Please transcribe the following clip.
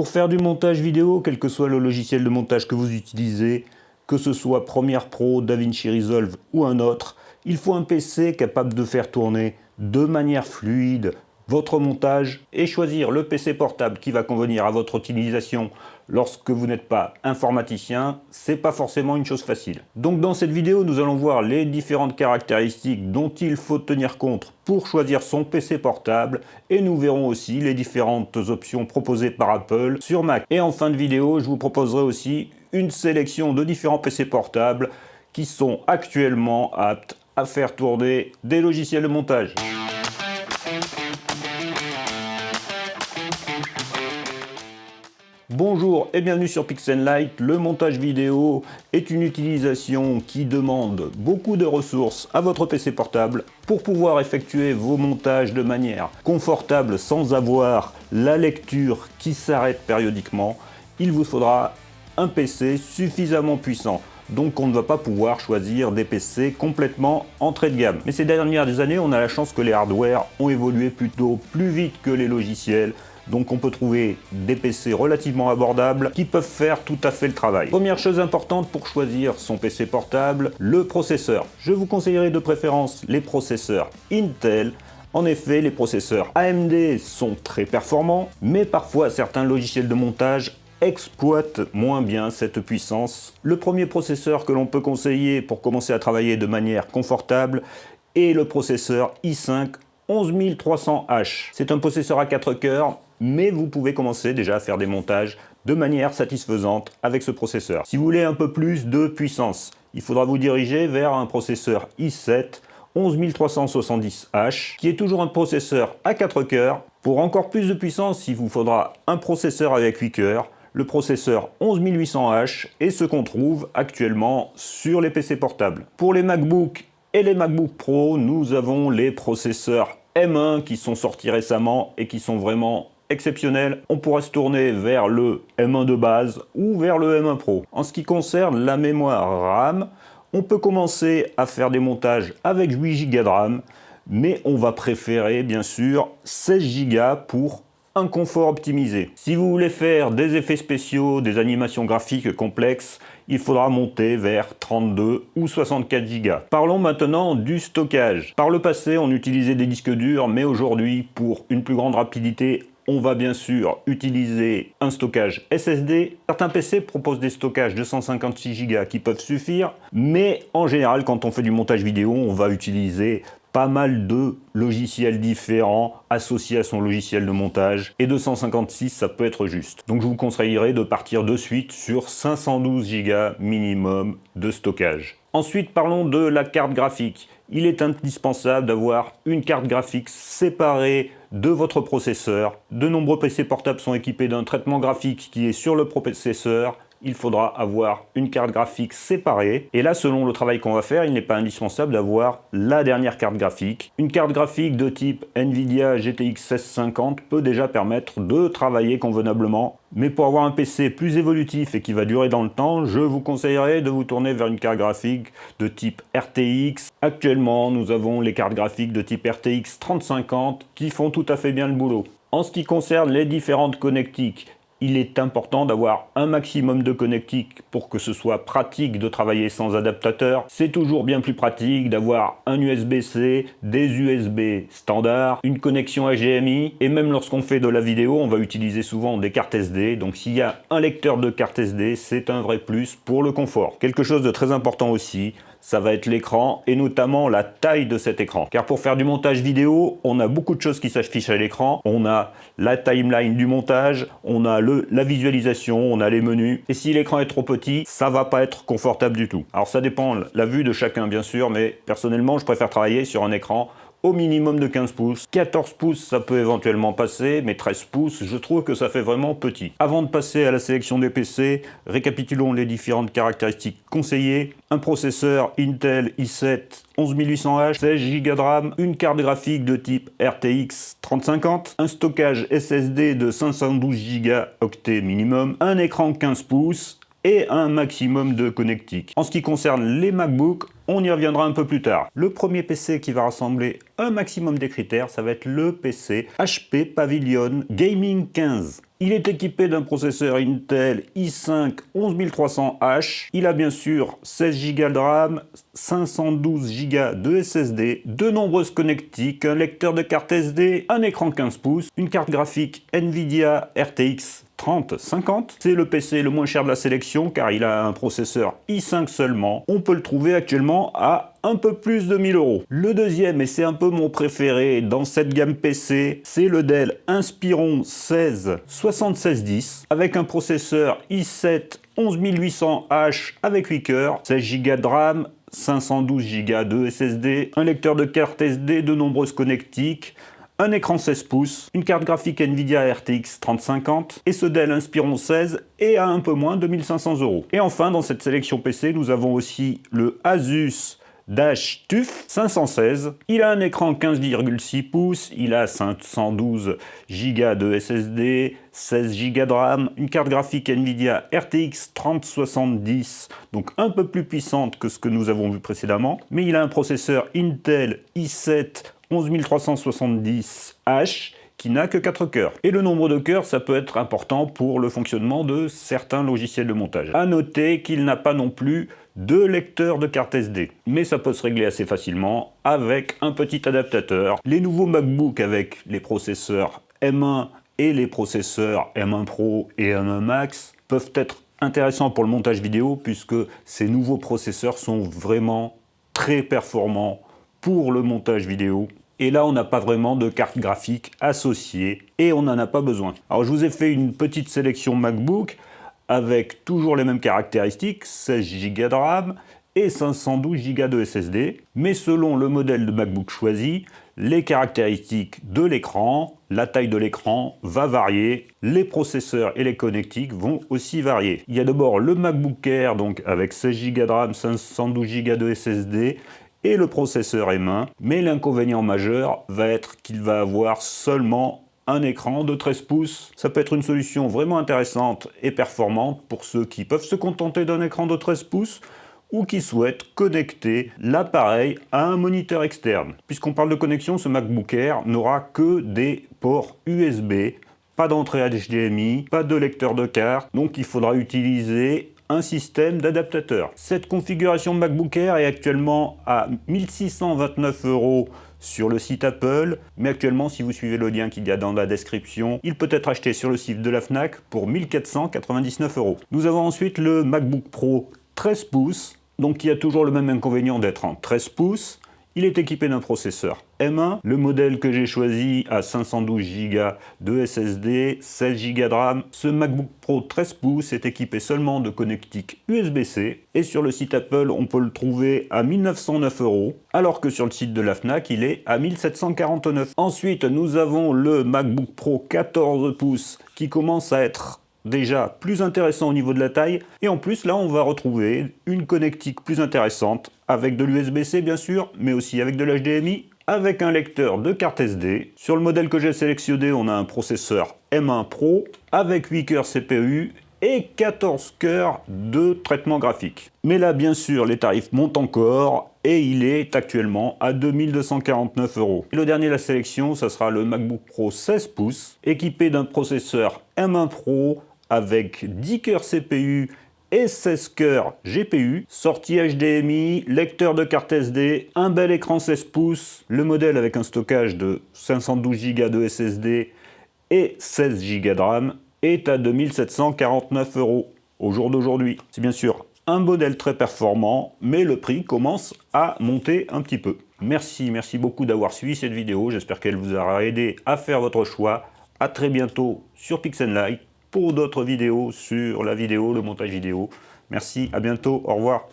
Pour faire du montage vidéo, quel que soit le logiciel de montage que vous utilisez, que ce soit Premiere Pro, DaVinci Resolve ou un autre, il faut un PC capable de faire tourner de manière fluide votre montage et choisir le PC portable qui va convenir à votre utilisation lorsque vous n'êtes pas informaticien, c'est pas forcément une chose facile. Donc dans cette vidéo, nous allons voir les différentes caractéristiques dont il faut tenir compte pour choisir son PC portable et nous verrons aussi les différentes options proposées par Apple sur Mac. Et en fin de vidéo, je vous proposerai aussi une sélection de différents PC portables qui sont actuellement aptes à faire tourner des logiciels de montage. Bonjour et bienvenue sur Pix'n'Light. Le montage vidéo est une utilisation qui demande beaucoup de ressources à votre PC portable pour pouvoir effectuer vos montages de manière confortable sans avoir la lecture qui s'arrête périodiquement. Il vous faudra un PC suffisamment puissant. Donc on ne va pas pouvoir choisir des PC complètement entrée de gamme. Mais ces dernières années, on a la chance que les hardwares ont évolué plutôt plus vite que les logiciels. Donc on peut trouver des PC relativement abordables qui peuvent faire tout à fait le travail. Première chose importante pour choisir son PC portable, le processeur. Je vous conseillerais de préférence les processeurs Intel. En effet, les processeurs AMD sont très performants, mais parfois certains logiciels de montage exploite moins bien cette puissance. Le premier processeur que l'on peut conseiller pour commencer à travailler de manière confortable est le processeur i5 11300H. C'est un processeur à 4 cœurs, mais vous pouvez commencer déjà à faire des montages de manière satisfaisante avec ce processeur. Si vous voulez un peu plus de puissance, il faudra vous diriger vers un processeur i7 11370H, qui est toujours un processeur à 4 cœurs. Pour encore plus de puissance, il vous faudra un processeur avec 8 cœurs, le processeur 11800H et ce qu'on trouve actuellement sur les PC portables. Pour les MacBook et les MacBook Pro, nous avons les processeurs M1 qui sont sortis récemment et qui sont vraiment exceptionnels. On pourrait se tourner vers le M1 de base ou vers le M1 Pro. En ce qui concerne la mémoire RAM, on peut commencer à faire des montages avec 8 Go de RAM, mais on va préférer bien sûr 16 Go pour un confort optimisé. Si vous voulez faire des effets spéciaux, des animations graphiques complexes, il faudra monter vers 32 ou 64 Go. Parlons maintenant du stockage. Par le passé, on utilisait des disques durs, mais aujourd'hui, pour une plus grande rapidité, on va bien sûr utiliser un stockage SSD. Certains PC proposent des stockages de 156 Go qui peuvent suffire, mais en général, quand on fait du montage vidéo, on va utiliser pas mal de logiciels différents associés à son logiciel de montage, et 256 ça peut être juste. Donc je vous conseillerais de partir de suite sur 512 Go minimum de stockage. Ensuite, parlons de la carte graphique. Il est indispensable d'avoir une carte graphique séparée de votre processeur. De nombreux PC portables sont équipés d'un traitement graphique qui est sur le processeur. Il faudra avoir une carte graphique séparée. Et là, selon le travail qu'on va faire, il n'est pas indispensable d'avoir la dernière carte graphique. Une carte graphique de type Nvidia GTX 1650 peut déjà permettre de travailler convenablement. Mais pour avoir un PC plus évolutif et qui va durer dans le temps, je vous conseillerais de vous tourner vers une carte graphique de type RTX. Actuellement, nous avons les cartes graphiques de type RTX 3050 qui font tout à fait bien le boulot. En ce qui concerne les différentes connectiques, il est important d'avoir un maximum de connectiques pour que ce soit pratique de travailler sans adaptateur. C'est toujours bien plus pratique d'avoir un USB-C, des USB standards, une connexion HDMI, et même lorsqu'on fait de la vidéo, on va utiliser souvent des cartes SD. Donc s'il y a un lecteur de carte SD, c'est un vrai plus pour le confort. Quelque chose de très important aussi, ça va être l'écran et notamment la taille de cet écran. Car pour faire du montage vidéo, on a beaucoup de choses qui s'affichent à l'écran. On a la timeline du montage, on a la visualisation, on a les menus. Et si l'écran est trop petit, ça va pas être confortable du tout. Alors ça dépend la vue de chacun bien sûr, mais personnellement je préfère travailler sur un écran au minimum de 15 pouces. 14 pouces, ça peut éventuellement passer, mais 13 pouces, je trouve que ça fait vraiment petit. Avant de passer à la sélection des PC, récapitulons les différentes caractéristiques conseillées. Un processeur Intel i7 11800H, 16 Go de RAM, une carte graphique de type RTX 3050, un stockage SSD de 512 Go octets minimum, un écran 15 pouces, et un maximum de connectiques. En ce qui concerne les MacBook, on y reviendra un peu plus tard. Le premier PC qui va rassembler un maximum des critères, ça va être le PC HP Pavilion Gaming 15. Il est équipé d'un processeur Intel i5 11300H. Il a bien sûr 16 Go de RAM, 512 Go de SSD, de nombreuses connectiques, un lecteur de carte SD, un écran 15 pouces, une carte graphique Nvidia RTX 3050. C'est le PC le moins cher de la sélection car il a un processeur i5 seulement. On peut le trouver actuellement à un peu plus de 1000 €. Le deuxième, et c'est un peu mon préféré dans cette gamme PC, c'est le Dell Inspiron 16 7610 avec un processeur i7 11800H avec 8 cœurs, 16 Go de RAM, 512 Go de SSD, un lecteur de carte SD, de nombreuses connectiques, un écran 16 pouces, une carte graphique Nvidia RTX 3050 et ce Dell Inspiron 16 est à un peu moins de 1500 €. Et enfin, dans cette sélection PC, nous avons aussi le Asus Dash TUF 516. Il a un écran 15,6 pouces, il a 512 Go de SSD, 16 Go de RAM, une carte graphique Nvidia RTX 3070, donc un peu plus puissante que ce que nous avons vu précédemment, mais il a un processeur Intel i7 11370H qui n'a que 4 cœurs. Et le nombre de cœurs, ça peut être important pour le fonctionnement de certains logiciels de montage. À noter qu'il n'a pas non plus de lecteur de carte SD. Mais ça peut se régler assez facilement avec un petit adaptateur. Les nouveaux MacBook avec les processeurs M1 et les processeurs M1 Pro et M1 Max peuvent être intéressants pour le montage vidéo puisque ces nouveaux processeurs sont vraiment très performants pour le montage vidéo. Et là, on n'a pas vraiment de carte graphique associée et on n'en a pas besoin. Alors, je vous ai fait une petite sélection MacBook avec toujours les mêmes caractéristiques, 16 Go de RAM et 512 Go de SSD. Mais selon le modèle de MacBook choisi, les caractéristiques de l'écran, la taille de l'écran va varier, les processeurs et les connectiques vont aussi varier. Il y a d'abord le MacBook Air, donc avec 16 Go de RAM, 512 Go de SSD, et le processeur M1, mais l'inconvénient majeur va être qu'il va avoir seulement un écran de 13 pouces. Ça peut être une solution vraiment intéressante et performante pour ceux qui peuvent se contenter d'un écran de 13 pouces ou qui souhaitent connecter l'appareil à un moniteur externe. Puisqu'on parle de connexion, ce MacBook Air n'aura que des ports USB, pas d'entrée HDMI, pas de lecteur de carte, donc il faudra utiliser un système d'adaptateur. Cette configuration MacBook Air est actuellement à 1629 € sur le site Apple, mais actuellement, si vous suivez le lien qu'il y a dans la description, il peut être acheté sur le site de la Fnac pour 1499 €. Nous avons ensuite le MacBook Pro 13 pouces, donc qui a toujours le même inconvénient d'être en 13 pouces. Il est équipé d'un processeur M1. Le modèle que j'ai choisi a 512 Go de SSD, 16 Go de RAM. Ce MacBook Pro 13 pouces est équipé seulement de connectique USB-C. Et sur le site Apple, on peut le trouver à 1909 €, alors que sur le site de la Fnac, il est à 1749 €. Ensuite, nous avons le MacBook Pro 14 pouces qui commence à être déjà plus intéressant au niveau de la taille, et en plus là on va retrouver une connectique plus intéressante avec de l'USB-C bien sûr, mais aussi avec de l'HDMI, avec un lecteur de carte SD. Sur le modèle que j'ai sélectionné, on a un processeur M1 Pro avec 8 cœurs CPU et 14 cœurs de traitement graphique. Mais là bien sûr les tarifs montent encore et il est actuellement à 2249 €. Et le dernier de la sélection, ça sera le MacBook Pro 16 pouces équipé d'un processeur M1 Pro avec 10 cœurs CPU et 16 cœurs GPU, sortie HDMI, lecteur de carte SD, un bel écran 16 pouces, le modèle avec un stockage de 512 Go de SSD et 16 Go de RAM est à 2749 € au jour d'aujourd'hui. C'est bien sûr un modèle très performant, mais le prix commence à monter un petit peu. Merci beaucoup d'avoir suivi cette vidéo, j'espère qu'elle vous aura aidé à faire votre choix. À très bientôt sur Pix'n'Light pour d'autres vidéos sur la vidéo, le montage vidéo. Merci, à bientôt, au revoir.